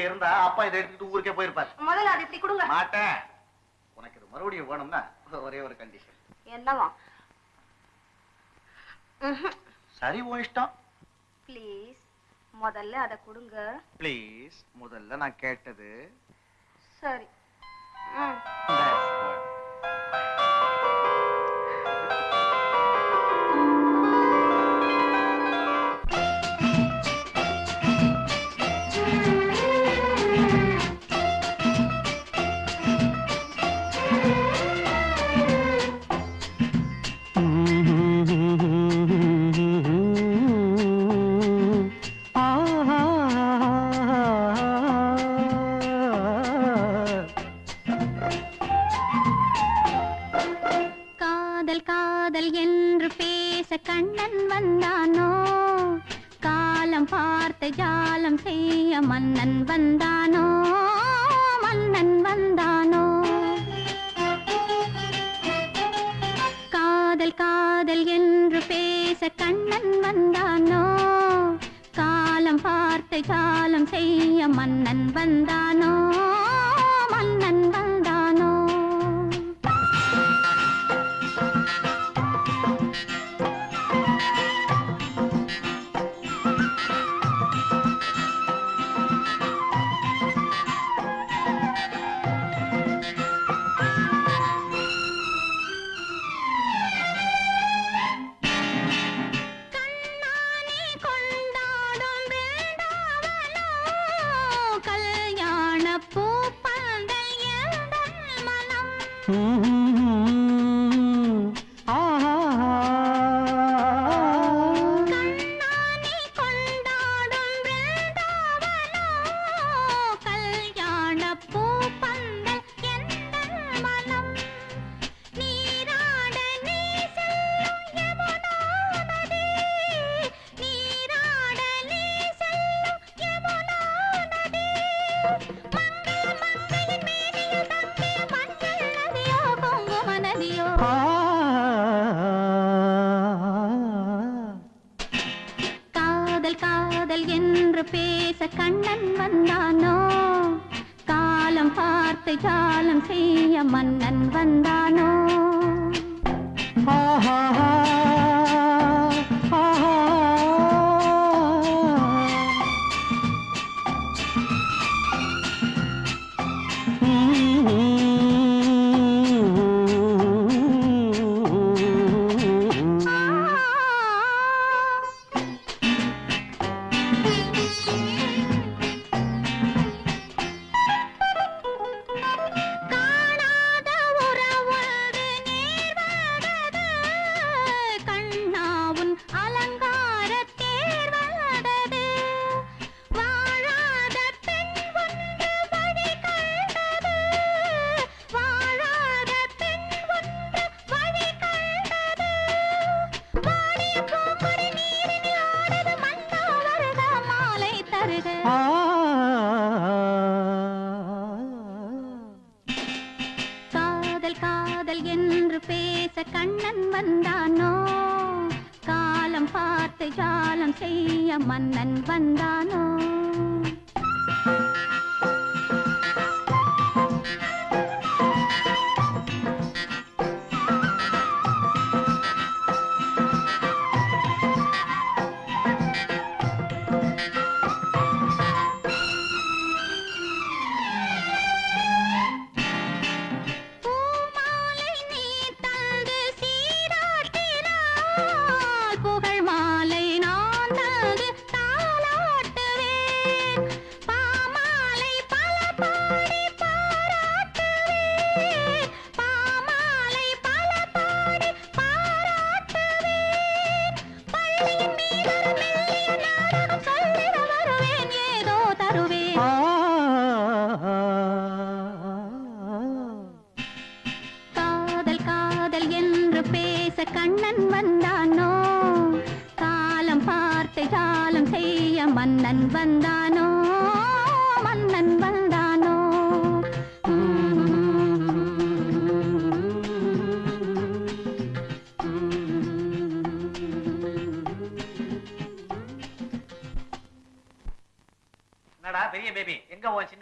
இருந்தா அப்பா இதை எடுத்துட்டு ஊருக்கே போயிருப்பாரு. முதல்ல அதை இப்படி கொடுங்க. மாட்டேன். உனக்கு இது மறுபடியும் வேணும்னா ஒரே ஒரு கண்டிஷன். என்னவா? சரி, உன் இஷ்டம். ப்ளீஸ் முதல்ல அதை கொடுங்க. ப்ளீஸ் முதல்ல நான் கேட்டது. சரி. கண்ணன் வந்தானோ, காலம் பார்த்த ஜாலம் செய்ய மன்னன் வந்தானோ, மன்னன் வந்தானோ. காதல் காதல் என்று பேச கண்ணன் வந்தானோ, காலம் பார்த்த ஜாலம் செய்ய மன்னன் வந்தானோ, மன்னன் வந்தானோ. காதல் காதல் என்று பேச கண்ணன் வந்தானோ, காலம் பார்த்து ஜாலம் செய்ய மன்னன் வந்தானோ. காதல் காதல் என்று பேச கண்ணன் வந்தானோ, காலம் பார்த்து ஜாலம் செய்ய மன்னன் வந்தானோ. புகழ் மாலை நான் தாளாட்டுவேன். என்னடா பெரிய பேபி எங்க உன் சின்ன